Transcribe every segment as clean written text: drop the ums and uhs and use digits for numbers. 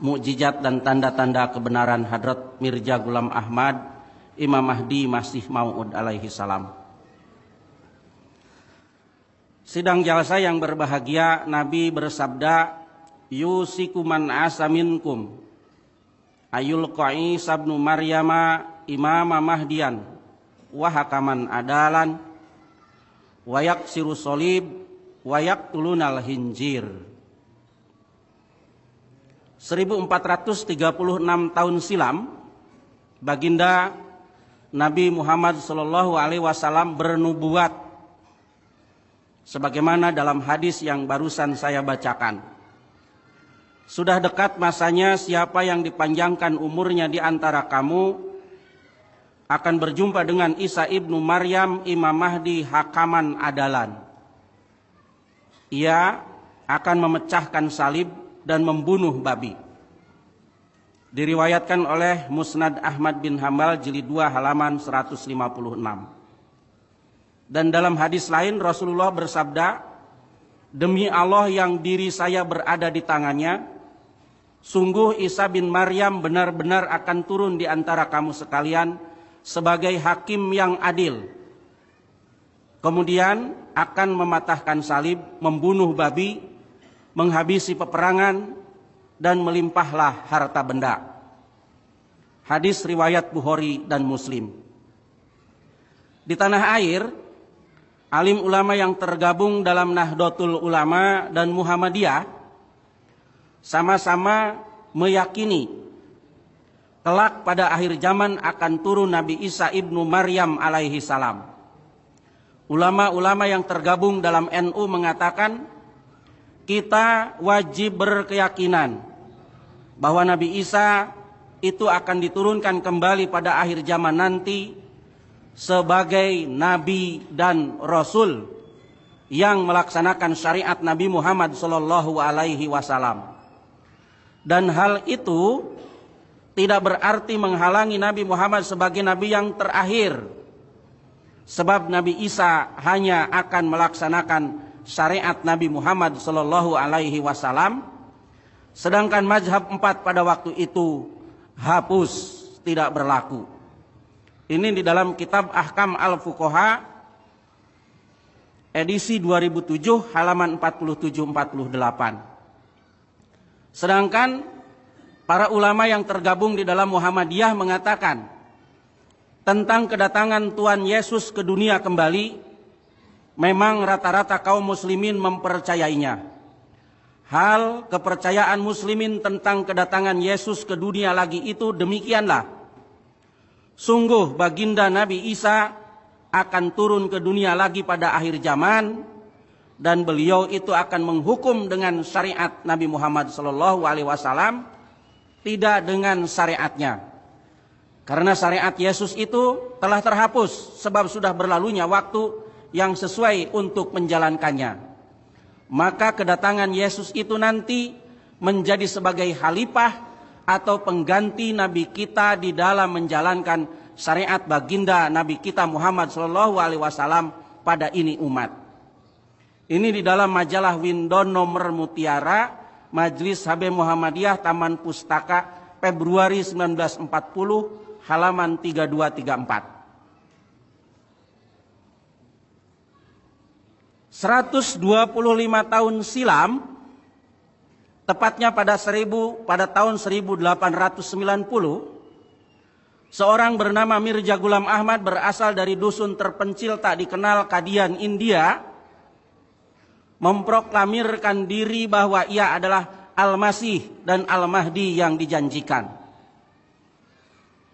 mukjizat dan tanda-tanda kebenaran Hadrat Mirza Ghulam Ahmad, Imam Mahdi Masih Maud alaihi salam. Sidang jalsa yang berbahagia, Nabi bersabda, yusiku man asa minkum ayul qa'i sabnu maryama imama mahdian wa hakaman adalan wa yaksiru solib wa yaktulunal hinjir. 1436 tahun silam, baginda Nabi Muhammad SAW bernubuat sebagaimana dalam hadis yang barusan saya bacakan. Sudah dekat masanya siapa yang dipanjangkan umurnya di antara kamu akan berjumpa dengan Isa ibnu Maryam, Imam Mahdi, hakaman adalan. Ia akan memecahkan salib dan membunuh babi. Diriwayatkan oleh Musnad Ahmad bin Hambal jilid 2 halaman 156. Dan dalam hadis lain Rasulullah bersabda, demi Allah yang diri saya berada di tangannya, sungguh Isa bin Maryam benar-benar akan turun di antara kamu sekalian sebagai hakim yang adil. Kemudian akan mematahkan salib, membunuh babi, menghabisi peperangan, dan melimpahlah harta benda. Hadis riwayat Bukhari dan Muslim. Di tanah air, alim ulama yang tergabung dalam Nahdlatul Ulama dan Muhammadiyah sama-sama meyakini kelak pada akhir zaman akan turun Nabi Isa ibnu Maryam alaihi salam. Ulama-ulama yang tergabung dalam NU mengatakan, kita wajib berkeyakinan bahwa Nabi Isa itu akan diturunkan kembali pada akhir zaman nanti sebagai Nabi dan Rasul yang melaksanakan syariat Nabi Muhammad Sallallahu Alaihi Wasallam. Dan hal itu tidak berarti menghalangi Nabi Muhammad sebagai Nabi yang terakhir, sebab Nabi Isa hanya akan melaksanakan syariat Nabi Muhammad Sallallahu Alaihi Wasallam, sedangkan mazhab 4 pada waktu itu hapus, tidak berlaku. Ini di dalam kitab Ahkam Al-Fuqaha edisi 2007 halaman 47-48. Sedangkan para ulama yang tergabung di dalam Muhammadiyah mengatakan tentang kedatangan Tuhan Yesus ke dunia kembali, memang rata-rata kaum muslimin mempercayainya. Hal kepercayaan muslimin tentang kedatangan Yesus ke dunia lagi itu demikianlah. Sungguh baginda Nabi Isa akan turun ke dunia lagi pada akhir zaman, dan beliau itu akan menghukum dengan syariat Nabi Muhammad SAW, tidak dengan syariatnya. Karena syariat Yesus itu telah terhapus sebab sudah berlalunya waktu yang sesuai untuk menjalankannya. Maka kedatangan Yesus itu nanti menjadi sebagai khalifah atau pengganti Nabi kita di dalam menjalankan syariat baginda Nabi kita Muhammad SAW pada ini umat. Ini di dalam majalah Windon nomor Mutiara, Majelis Habib Muhammadiyah, Taman Pustaka, Februari 1940, halaman 3234. 125 tahun silam, tepatnya pada tahun 1890, seorang bernama Mirza Ghulam Ahmad berasal dari dusun terpencil tak dikenal Kadian, India, memproklamirkan diri bahwa ia adalah Al-Masih dan Al-Mahdi yang dijanjikan.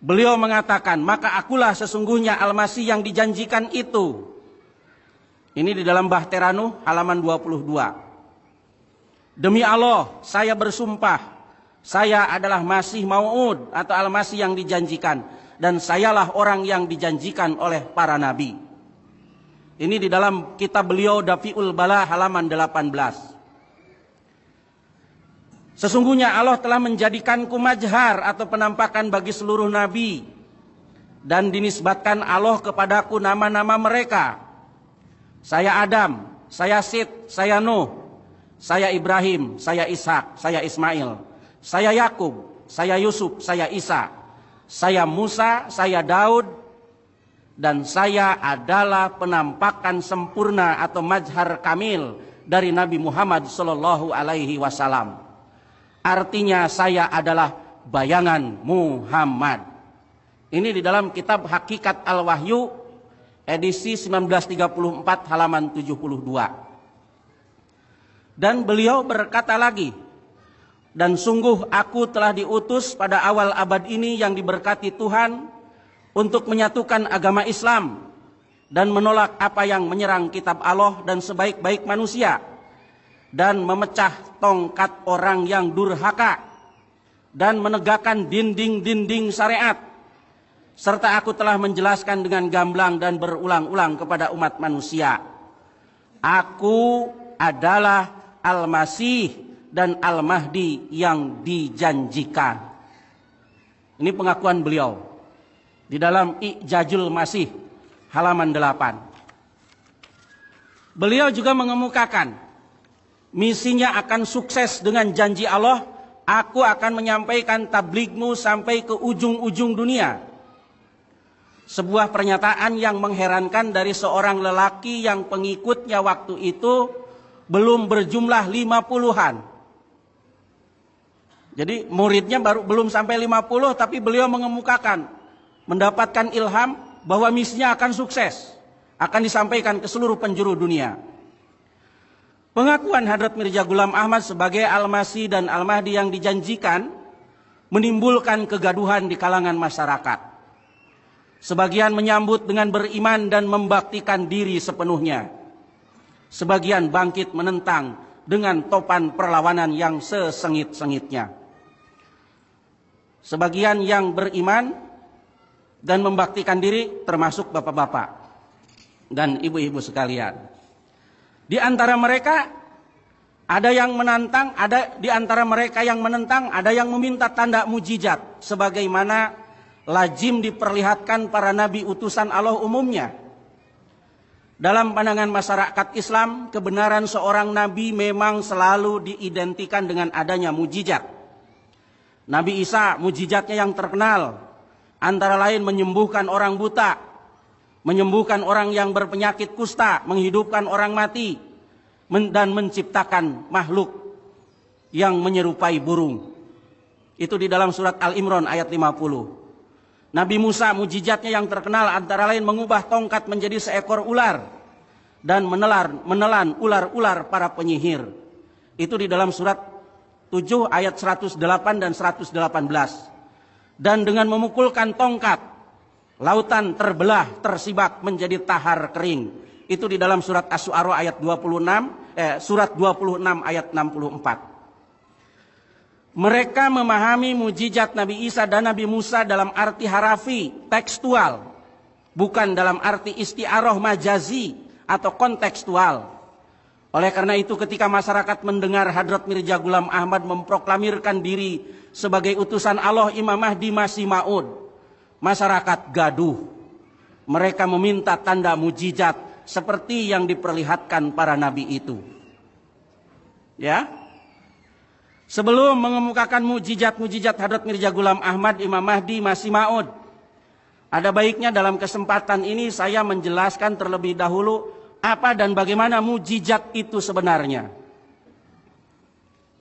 Beliau mengatakan, maka akulah sesungguhnya Al-Masih yang dijanjikan itu. Ini di dalam Bahteranu halaman 22. Demi Allah, saya bersumpah, saya adalah Masih Maud atau Al-Masih yang dijanjikan, dan sayalah orang yang dijanjikan oleh para nabi. Ini di dalam kitab beliau Dafi'ul Bala halaman 18. Sesungguhnya Allah telah menjadikanku majhar atau penampakan bagi seluruh nabi, dan dinisbatkan Allah kepadaku nama-nama mereka. Saya Adam, saya Sid, saya Nuh, saya Ibrahim, saya Ishak, saya Ismail, saya Yakub, saya Yusuf, saya Isa, saya Musa, saya Daud, dan saya adalah penampakan sempurna atau mazhar kamil dari Nabi Muhammad sallallahu alaihi wasallam. Artinya saya adalah bayangan Muhammad. Ini di dalam kitab Hakikat Al-Wahyu edisi 1934 halaman 72. Dan beliau berkata lagi, dan sungguh aku telah diutus pada awal abad ini yang diberkati Tuhan untuk menyatukan agama Islam dan menolak apa yang menyerang kitab Allah dan sebaik-baik manusia, dan memecah tongkat orang yang durhaka dan menegakkan dinding-dinding syariat. Serta aku telah menjelaskan dengan gamblang dan berulang-ulang kepada umat manusia, aku adalah Al-Masih dan Al-Mahdi yang dijanjikan. Ini pengakuan beliau di dalam I'jazul Masih halaman 8. Beliau juga mengemukakan misinya akan sukses dengan janji Allah, aku akan menyampaikan tabligmu sampai ke ujung-ujung dunia. Sebuah pernyataan yang mengherankan dari seorang lelaki yang pengikutnya waktu itu belum berjumlah 50-an. Jadi muridnya belum sampai 50, tapi beliau mengemukakan, mendapatkan ilham bahwa misinya akan sukses, akan disampaikan ke seluruh penjuru dunia. Pengakuan Hadrat Mirza Ghulam Ahmad sebagai Al-Masih dan Al-Mahdi yang dijanjikan menimbulkan kegaduhan di kalangan masyarakat. Sebagian menyambut dengan beriman dan membaktikan diri sepenuhnya. Sebagian bangkit menentang dengan topan perlawanan yang sesengit-sengitnya. Sebagian yang beriman dan membaktikan diri termasuk bapak-bapak dan ibu-ibu sekalian. Di antara mereka ada yang menantang, ada yang meminta tanda mujizat sebagaimana lazim diperlihatkan para nabi utusan Allah umumnya. Dalam pandangan masyarakat Islam, kebenaran seorang nabi memang selalu diidentikan dengan adanya mujizat. Nabi Isa, mujizatnya yang terkenal antara lain menyembuhkan orang buta, menyembuhkan orang yang berpenyakit kusta, menghidupkan orang mati, dan menciptakan makhluk yang menyerupai burung. Itu di dalam surat Al-Imran ayat 50. Nabi Musa, mujizatnya yang terkenal antara lain mengubah tongkat menjadi seekor ular dan menelan ular-ular para penyihir. Itu di dalam surat 7 ayat 108 dan 118. Dan dengan memukulkan tongkat, lautan terbelah, tersibak menjadi tahar kering. Itu di dalam surat Asy-Syu'ara ayat 26, surat 26 ayat 64. Mereka memahami mujizat Nabi Isa dan Nabi Musa dalam arti harafi, tekstual, bukan dalam arti isti'arah majazi atau kontekstual. Oleh karena itu ketika masyarakat mendengar Hadrat Mirza Ghulam Ahmad memproklamirkan diri sebagai utusan Allah Imam Mahdi Masih Maud, masyarakat gaduh. Mereka meminta tanda mujizat seperti yang diperlihatkan para nabi itu. Ya. Sebelum mengemukakan mujizat-mujizat Hadrat Mirza Ghulam Ahmad Imam Mahdi Masih Maud, ada baiknya dalam kesempatan ini saya menjelaskan terlebih dahulu apa dan bagaimana mujizat itu sebenarnya.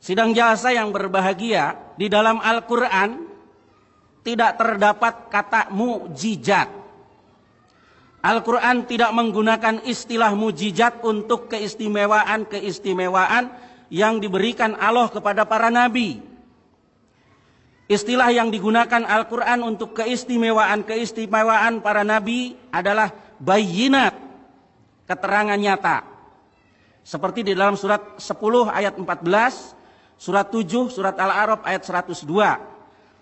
Sidang jasa yang berbahagia, di dalam Al-Quran tidak terdapat kata mujizat. Al-Quran tidak menggunakan istilah mujizat untuk keistimewaan yang diberikan Allah kepada para nabi. Istilah yang digunakan Al-Quran untuk keistimewaan para nabi adalah bayyinat, keterangan nyata. Seperti di dalam surat 10 ayat 14, surat 7, surat Al-A'raf ayat 102.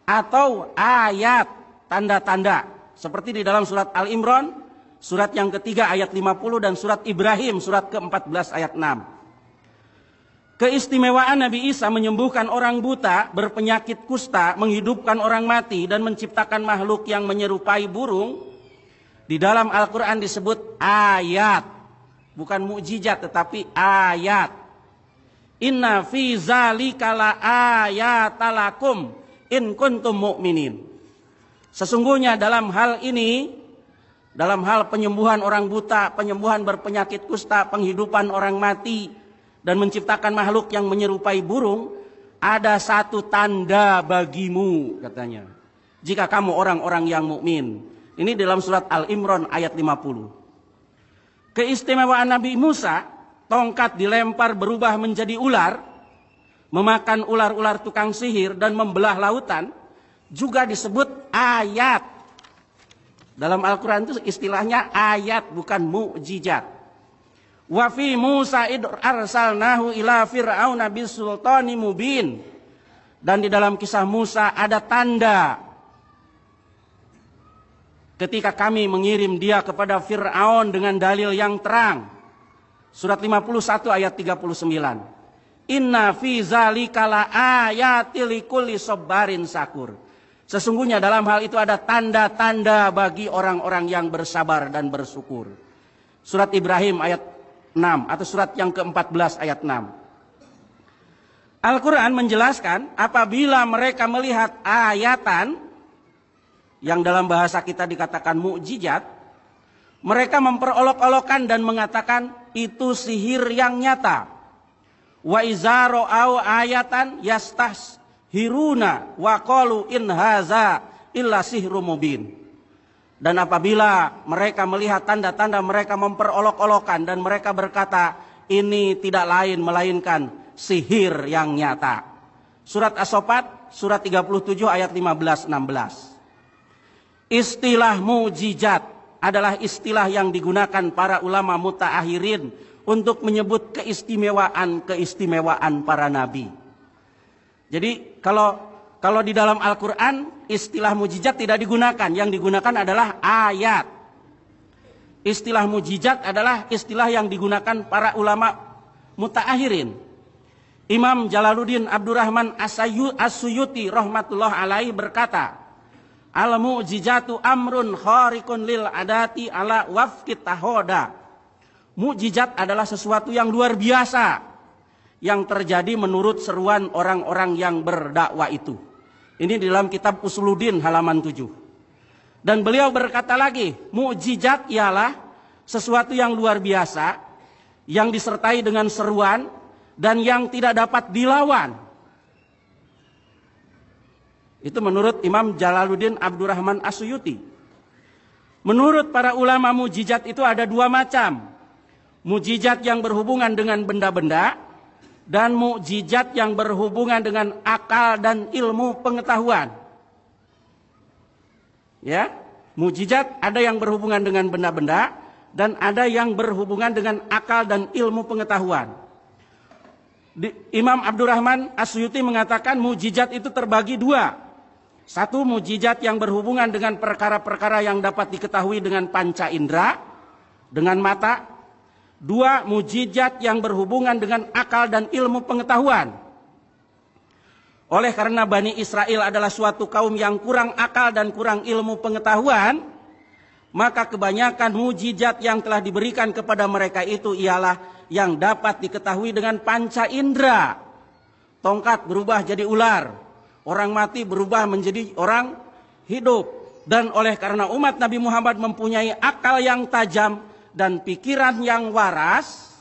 Atau ayat tanda-tanda. Seperti di dalam surat Al-Imran, surat yang ketiga ayat 50 dan surat Ibrahim, surat ke-14 ayat 6. Keistimewaan Nabi Isa menyembuhkan orang buta, berpenyakit kusta, menghidupkan orang mati, dan menciptakan makhluk yang menyerupai burung. Di dalam Al-Quran disebut ayat. Bukan mukjizat tetapi ayat. Inna fi zalika la ayatalakum in kuntum mu'minin. Sesungguhnya dalam hal ini, dalam hal penyembuhan orang buta, penyembuhan berpenyakit kusta, penghidupan orang mati, dan menciptakan makhluk yang menyerupai burung, ada satu tanda bagimu, katanya. Jika kamu orang-orang yang mukmin. Ini dalam surat Al-Imran ayat 50. Keistimewaan Nabi Musa, tongkat dilempar berubah menjadi ular, memakan ular-ular tukang sihir dan membelah lautan, juga disebut ayat. Dalam Al-Quran itu istilahnya ayat, bukan mukjizat. Wa fi Musa id arsalnahu ila fir'auna bisultani mubin. Dan di dalam kisah Musa ada tanda ketika kami mengirim dia kepada Fir'aun dengan dalil yang terang. Surat 51 ayat 39. Inna fi zalika la ayatil likulli sabarin sakur. Sesungguhnya dalam hal itu ada tanda-tanda bagi orang-orang yang bersabar dan bersyukur. Surat Ibrahim ayat 6 atau surat yang ke-14 ayat 6. Al-Quran menjelaskan apabila mereka melihat ayatan yang dalam bahasa kita dikatakan mukjizat, mereka memperolok-olokkan dan mengatakan itu sihir yang nyata. Wa izaro au ayatan yastashiruna wa qalu in haza illa sihrum mubin. Dan apabila mereka melihat tanda-tanda, mereka memperolok-olokkan dan mereka berkata ini tidak lain melainkan sihir yang nyata. Surat As-Saffat surat 37 ayat 15-16. Istilah mukjizat adalah istilah yang digunakan para ulama mutaakhirin untuk menyebut keistimewaan para nabi. Jadi kalau di dalam Al-Quran istilah mukjizat tidak digunakan, yang digunakan adalah ayat. Istilah mukjizat adalah istilah yang digunakan para ulama mutaakhirin. Imam Jalaluddin Abdurrahman As-Suyuti rahmatullah alaihi berkata, al-mu'jizatu amrun khariqun lil adati ala wafqit tahoda. Mukjizat adalah sesuatu yang luar biasa yang terjadi menurut seruan orang-orang yang berdakwah itu. Ini di dalam kitab Usuluddin halaman 7. Dan beliau berkata lagi, mukjizat ialah sesuatu yang luar biasa yang disertai dengan seruan dan yang tidak dapat dilawan. Itu menurut Imam Jalaluddin Abdurrahman As-Suyuti. Menurut para ulama mukjizat itu ada dua macam. Mukjizat yang berhubungan dengan benda-benda dan mukjizat yang berhubungan dengan akal dan ilmu pengetahuan. Ya, mukjizat ada yang berhubungan dengan benda-benda dan ada yang berhubungan dengan akal dan ilmu pengetahuan. Imam Abdurrahman As-Suyuti mengatakan mukjizat itu terbagi dua. Satu, mukjizat yang berhubungan dengan perkara-perkara yang dapat diketahui dengan panca indera, dengan mata. Dua, mukjizat yang berhubungan dengan akal dan ilmu pengetahuan. Oleh karena Bani Israel adalah suatu kaum yang kurang akal dan kurang ilmu pengetahuan, maka kebanyakan mukjizat yang telah diberikan kepada mereka itu ialah yang dapat diketahui dengan panca indera. Tongkat berubah jadi ular, orang mati berubah menjadi orang hidup. Dan oleh karena umat Nabi Muhammad mempunyai akal yang tajam dan pikiran yang waras,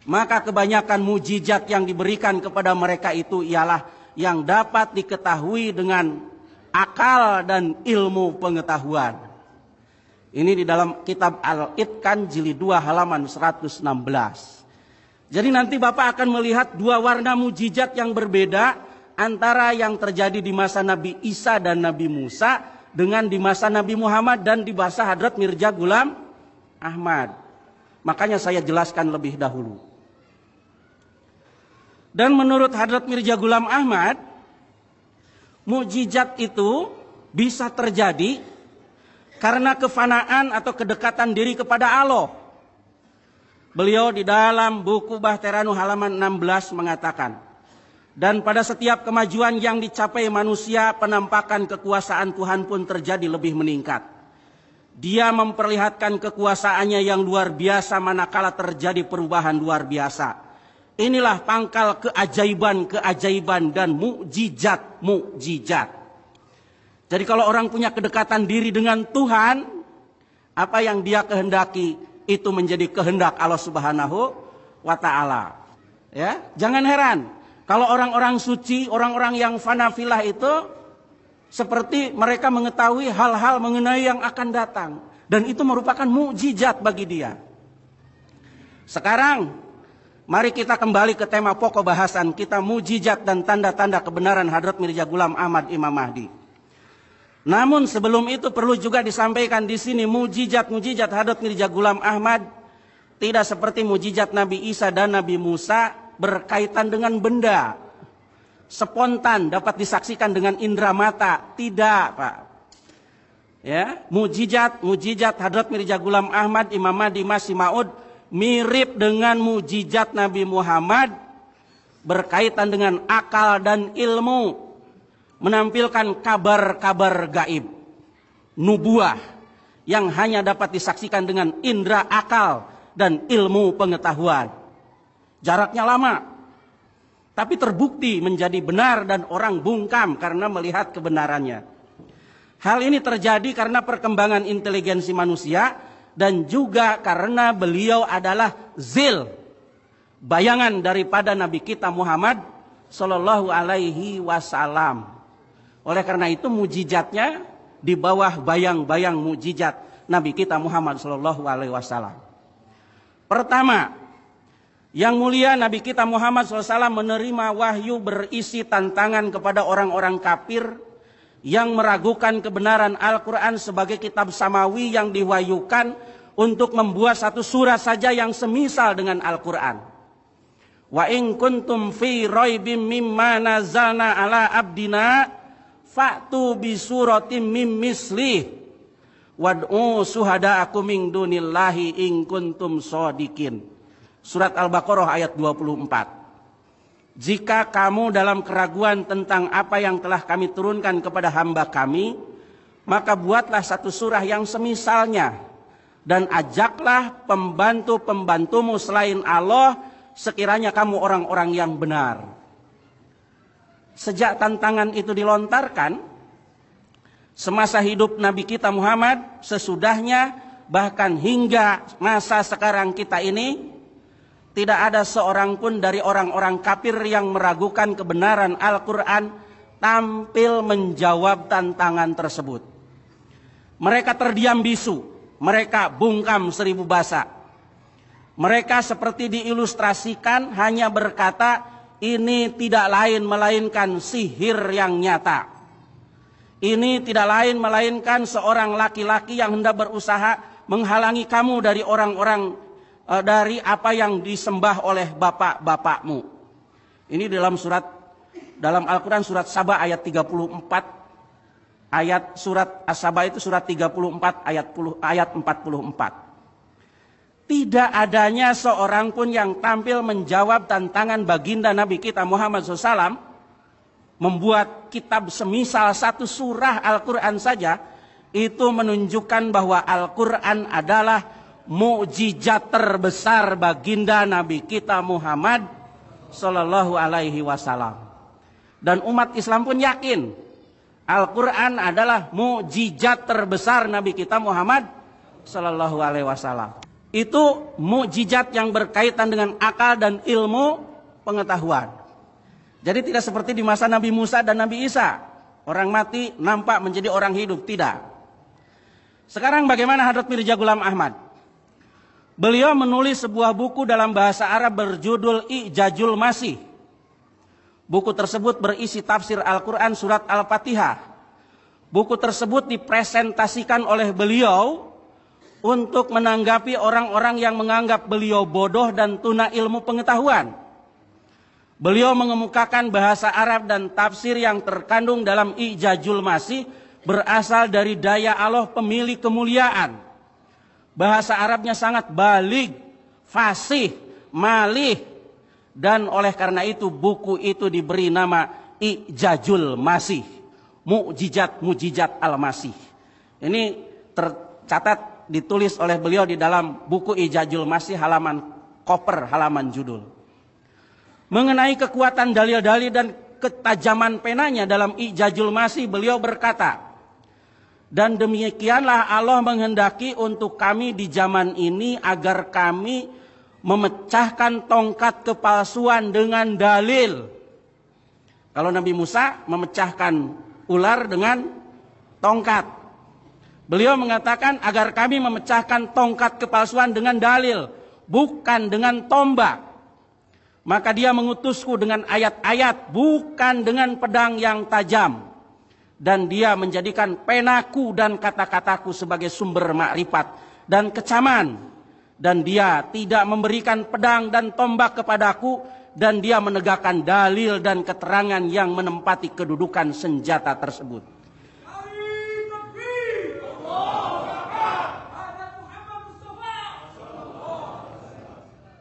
maka kebanyakan mukjizat yang diberikan kepada mereka itu ialah yang dapat diketahui dengan akal dan ilmu pengetahuan. Ini di dalam kitab Al-Itqan jilid 2 halaman 116. Jadi nanti Bapak akan melihat dua warna mukjizat yang berbeda antara yang terjadi di masa Nabi Isa dan Nabi Musa dengan di masa Nabi Muhammad dan di masa Hadrat Mirza Ghulam Ahmad. Makanya saya jelaskan lebih dahulu. Dan menurut Hadrat Mirza Ghulam Ahmad, mukjizat itu bisa terjadi karena kefanaan atau kedekatan diri kepada Allah. Beliau di dalam buku Bahteranu halaman 16 mengatakan, dan pada setiap kemajuan yang dicapai manusia, penampakan kekuasaan Tuhan pun terjadi lebih meningkat. Dia memperlihatkan kekuasaannya yang luar biasa manakala terjadi perubahan luar biasa. Inilah pangkal keajaiban-keajaiban dan mukjizat-mukjizat. Jadi kalau orang punya kedekatan diri dengan Tuhan, apa yang dia kehendaki itu menjadi kehendak Allah Subhanahu wa Ta'ala. Ya, jangan heran kalau orang-orang suci, orang-orang yang fanafilah itu seperti mereka mengetahui hal-hal mengenai yang akan datang, dan itu merupakan mukjizat bagi dia. Sekarang mari kita kembali ke tema pokok bahasan kita, mukjizat dan tanda-tanda kebenaran Hadrat Mirza Ghulam Ahmad Imam Mahdi. Namun sebelum itu perlu juga disampaikan di sini, mukjizat-mukjizat Hadrat Mirza Ghulam Ahmad tidak seperti mukjizat Nabi Isa dan Nabi Musa berkaitan dengan benda, spontan dapat disaksikan dengan indera mata. Tidak, Pak. Ya, mukjizat Hadrat Mirza Ghulam Ahmad Imam Mahdi Masih Maud mirip dengan mukjizat Nabi Muhammad, berkaitan dengan akal dan ilmu, menampilkan kabar-kabar gaib, nubuah yang hanya dapat disaksikan dengan indera akal dan ilmu pengetahuan. Jaraknya lama, tapi terbukti menjadi benar dan orang bungkam karena melihat kebenarannya. Hal ini terjadi karena perkembangan inteligensi manusia dan juga karena beliau adalah zil, bayangan daripada Nabi kita Muhammad Sallallahu Alaihi Wasallam. Oleh karena itu mukjizatnya di bawah bayang-bayang mukjizat Nabi kita Muhammad Sallallahu Alaihi Wasallam. Pertama, yang mulia Nabi kita Muhammad SAW menerima wahyu berisi tantangan kepada orang-orang kafir yang meragukan kebenaran Al-Quran sebagai kitab samawi yang diwahyukan untuk membuat satu surah saja yang semisal dengan Al-Quran. Wa in kuntum fi raibim mimma nazalna ala abdina fa'tu bi suratim mim mislih wad'u suhada'akum min dunillahi in kuntum shadiqin. Surat Al-Baqarah ayat 24. Jika kamu dalam keraguan tentang apa yang telah kami turunkan kepada hamba kami, maka buatlah satu surah yang semisalnya dan ajaklah pembantu-pembantumu selain Allah sekiranya kamu orang-orang yang benar. Sejak tantangan itu dilontarkan, semasa hidup Nabi kita Muhammad, sesudahnya, bahkan hingga masa sekarang kita ini, tidak ada seorang pun dari orang-orang kafir yang meragukan kebenaran Al-Quran tampil menjawab tantangan tersebut. Mereka terdiam bisu, mereka bungkam seribu bahasa. Mereka seperti diilustrasikan hanya berkata, ini tidak lain melainkan sihir yang nyata. Ini tidak lain melainkan seorang laki-laki yang hendak berusaha menghalangi kamu dari orang-orang dari apa yang disembah oleh bapak-bapakmu. Ini dalam Al-Quran surat Saba ayat 34, surat As-Saba itu surat 34 ayat 44. Tidak adanya seorang pun yang tampil menjawab tantangan baginda Nabi kita Muhammad SAW membuat kitab semisal satu surah Al-Quran saja, itu menunjukkan bahwa Al-Quran adalah mukjizat terbesar baginda Nabi kita Muhammad Sallallahu Alaihi Wasallam. Dan umat Islam pun yakin Al-Quran adalah mukjizat terbesar Nabi kita Muhammad Sallallahu Alaihi Wasallam. Itu mukjizat yang berkaitan dengan akal dan ilmu pengetahuan. Jadi tidak seperti di masa Nabi Musa dan Nabi Isa, orang mati nampak menjadi orang hidup, tidak. Sekarang bagaimana Hadrat Mirza Ghulam Ahmad? Beliau menulis sebuah buku dalam bahasa Arab berjudul I'jazul Masih. Buku tersebut berisi tafsir Al-Quran surat Al-Fatihah. Buku tersebut dipresentasikan oleh beliau untuk menanggapi orang-orang yang menganggap beliau bodoh dan tuna ilmu pengetahuan. Beliau mengemukakan bahasa Arab dan tafsir yang terkandung dalam I'jazul Masih berasal dari daya Allah pemilik kemuliaan. Bahasa Arabnya sangat baligh, fasih, malih, dan oleh karena itu buku itu diberi nama I'jazul Masih, mukjizat-mukjizat Al-Masih. Ini tercatat ditulis oleh beliau di dalam buku I'jazul Masih halaman koper, halaman judul. Mengenai kekuatan dalil-dalil dan ketajaman penanya dalam I'jazul Masih, beliau berkata, dan demikianlah Allah menghendaki untuk kami di zaman ini agar kami memecahkan tongkat kepalsuan dengan dalil. Kalau Nabi Musa memecahkan ular dengan tongkat, beliau mengatakan agar kami memecahkan tongkat kepalsuan dengan dalil, bukan dengan tombak. Maka dia mengutusku dengan ayat-ayat, bukan dengan pedang yang tajam. Dan dia menjadikan penaku dan kata-kataku sebagai sumber makrifat dan kecaman. Dan dia tidak memberikan pedang dan tombak kepadaku. Dan dia menegakkan dalil dan keterangan yang menempati kedudukan senjata tersebut.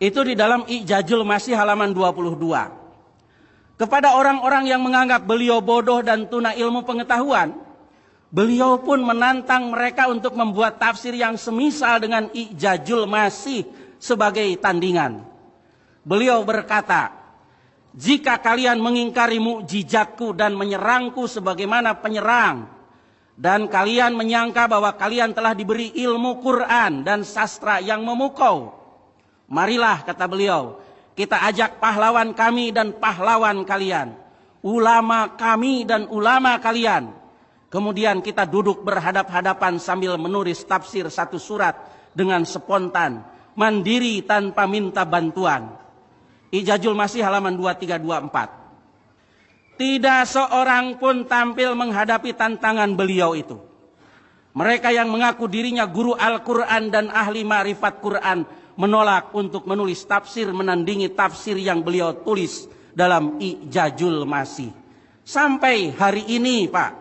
Itu di dalam I'jazul Masih halaman 22. Kepada orang-orang yang menganggap beliau bodoh dan tuna ilmu pengetahuan, beliau pun menantang mereka untuk membuat tafsir yang semisal dengan I'jazul Masih sebagai tandingan. Beliau berkata, jika kalian mengingkari mukjizatku dan menyerangku sebagaimana penyerang, dan kalian menyangka bahwa kalian telah diberi ilmu Quran dan sastra yang memukau, marilah, kata beliau, kita ajak pahlawan kami dan pahlawan kalian, ulama kami dan ulama kalian. Kemudian kita duduk berhadap-hadapan sambil menulis tafsir satu surat dengan spontan, mandiri tanpa minta bantuan. I'jazul Masih halaman 2324. Tidak seorang pun tampil menghadapi tantangan beliau itu. Mereka yang mengaku dirinya guru Al-Quran dan ahli ma'rifat Quran menolak untuk menulis tafsir menandingi tafsir yang beliau tulis dalam I'jazul Masih. Sampai hari ini, Pak,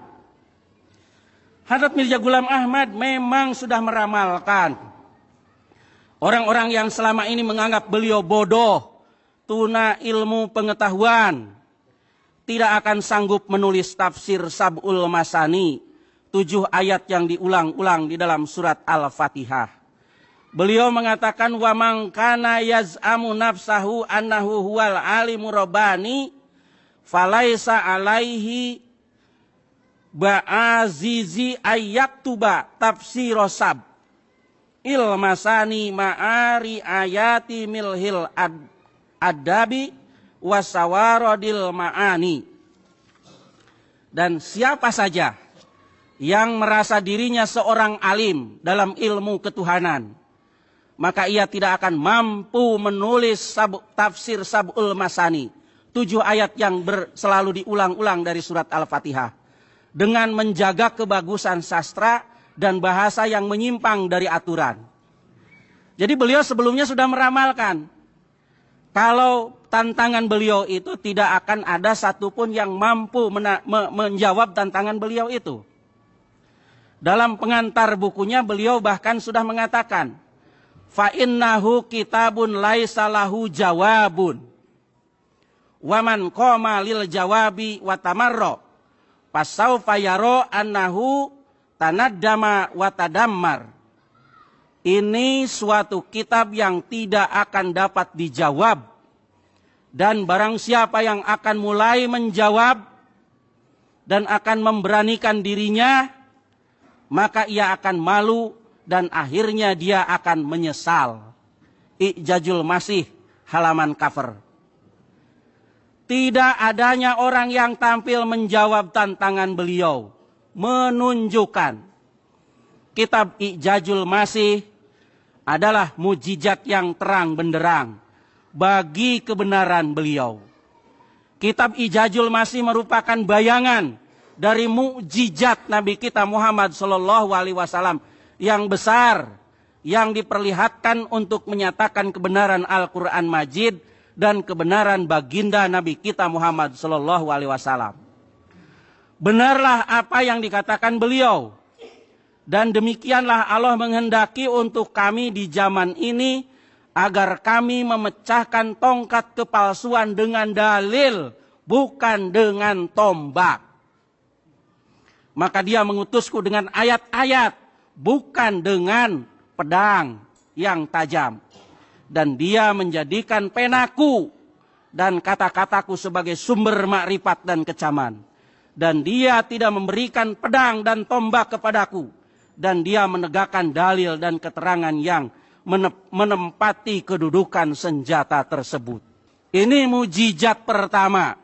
Hadrat Mirza Ghulam Ahmad memang sudah meramalkan orang-orang yang selama ini menganggap beliau bodoh, tuna ilmu pengetahuan, tidak akan sanggup menulis tafsir Sab'ul Masani, 7 ayat yang diulang-ulang di dalam surat Al-Fatihah. Beliau mengatakan, wa man kana yaz'amu nafsahu annahu huwal alimu rabbani falaisa alaihi ba'azizi ayyaktuba tafsirosab ilmasani ma'ari ayati milhil adabi wasawarodil ma'ani. Dan siapa saja yang merasa dirinya seorang alim dalam ilmu ketuhanan, maka ia tidak akan mampu menulis tafsir Sab'ul Masani, 7 ayat yang selalu diulang-ulang dari surat Al-Fatihah, dengan menjaga kebagusan sastra dan bahasa yang menyimpang dari aturan. Jadi beliau sebelumnya sudah meramalkan, kalau tantangan beliau itu tidak akan ada satupun yang mampu menjawab tantangan beliau itu. Dalam pengantar bukunya beliau bahkan sudah mengatakan, fa innahu kitabun laisa lahu jawabun wa man qama lil jawabi wa tamarra fasaufa yara annahu tanaddama wa tadammar. Ini suatu kitab yang tidak akan dapat dijawab, dan barang siapa yang akan mulai menjawab dan akan memberanikan dirinya, maka ia akan malu dan akhirnya dia akan menyesal. I'jazul Masih halaman cover. Tidak adanya orang yang tampil menjawab tantangan beliau menunjukkan kitab I'jazul Masih adalah mukjizat yang terang benderang bagi kebenaran beliau. Kitab I'jazul Masih merupakan bayangan dari mukjizat Nabi kita Muhammad SAW yang besar, yang diperlihatkan untuk menyatakan kebenaran Al-Quran Majid dan kebenaran baginda Nabi kita Muhammad SAW. Benarlah apa yang dikatakan beliau, dan demikianlah Allah menghendaki untuk kami di zaman ini agar kami memecahkan tongkat kepalsuan dengan dalil, bukan dengan tombak. Maka dia mengutusku dengan ayat-ayat, bukan dengan pedang yang tajam. Dan dia menjadikan penaku dan kata-kataku sebagai sumber makrifat dan kecaman. Dan dia tidak memberikan pedang dan tombak kepadaku. Dan dia menegakkan dalil dan keterangan yang menempati kedudukan senjata tersebut. Ini mujizat pertama.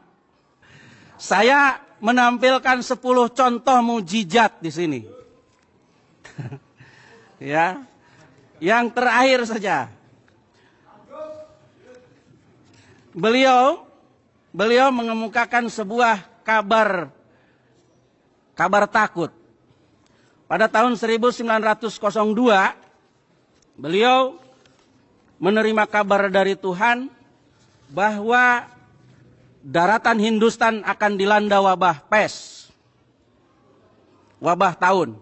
Saya menampilkan 10 contoh mujizat di sini. Ya. Yang terakhir saja. Beliau mengemukakan sebuah kabar takut. Pada tahun 1902, beliau menerima kabar dari Tuhan bahwa daratan Hindustan akan dilanda wabah pes. Wabah taun.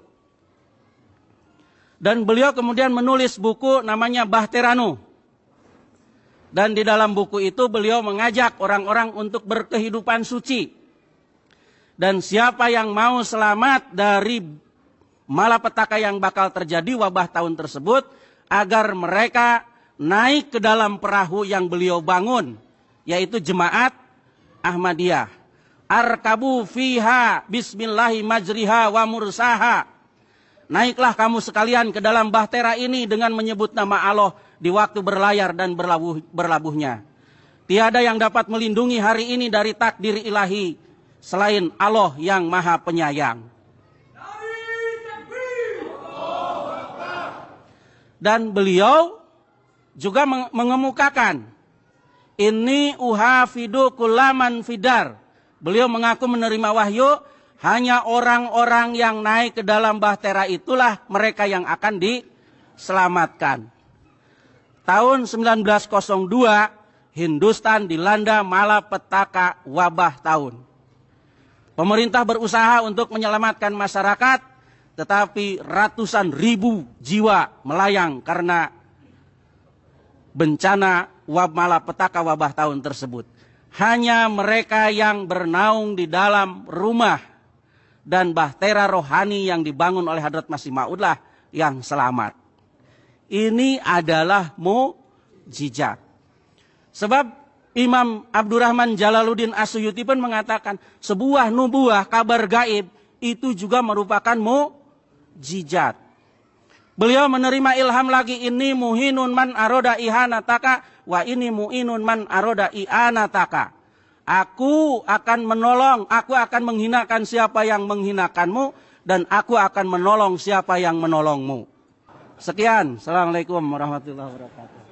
Dan beliau kemudian menulis buku namanya Bahteranu. Dan di dalam buku itu beliau mengajak orang-orang untuk berkehidupan suci. Dan siapa yang mau selamat dari malapetaka yang bakal terjadi wabah tahun tersebut, agar mereka naik ke dalam perahu yang beliau bangun, yaitu Jemaat Ahmadiyah. Arkabu fiha bismillahi majriha wa mursaha. Naiklah kamu sekalian ke dalam bahtera ini dengan menyebut nama Allah di waktu berlayar dan berlabuhnya. Tiada yang dapat melindungi hari ini dari takdir ilahi selain Allah yang Maha Penyayang. Dan beliau juga mengemukakan, ini uhafidu kullaman fidar. Beliau mengaku menerima wahyu, hanya orang-orang yang naik ke dalam bahtera itulah mereka yang akan diselamatkan. Tahun 1902, Hindustan dilanda malapetaka wabah tahun. Pemerintah berusaha untuk menyelamatkan masyarakat, tetapi ratusan ribu jiwa melayang karena bencana malapetaka wabah tahun tersebut. Hanya mereka yang bernaung di dalam rumah dan bahtera rohani yang dibangun oleh Hadrat Masih Maud-lah yang selamat. Ini adalah mukjizat. Sebab Imam Abdurrahman Jalaluddin As-Suyuti pun mengatakan sebuah nubuah kabar gaib itu juga merupakan mukjizat. Beliau menerima ilham lagi, ini muhinun man aroda ihanataka wa ini muinun man aroda i'anataka. Aku akan menolong, aku akan menghinakan siapa yang menghinakanmu dan aku akan menolong siapa yang menolongmu. Sekian. Assalamualaikum warahmatullahi wabarakatuh.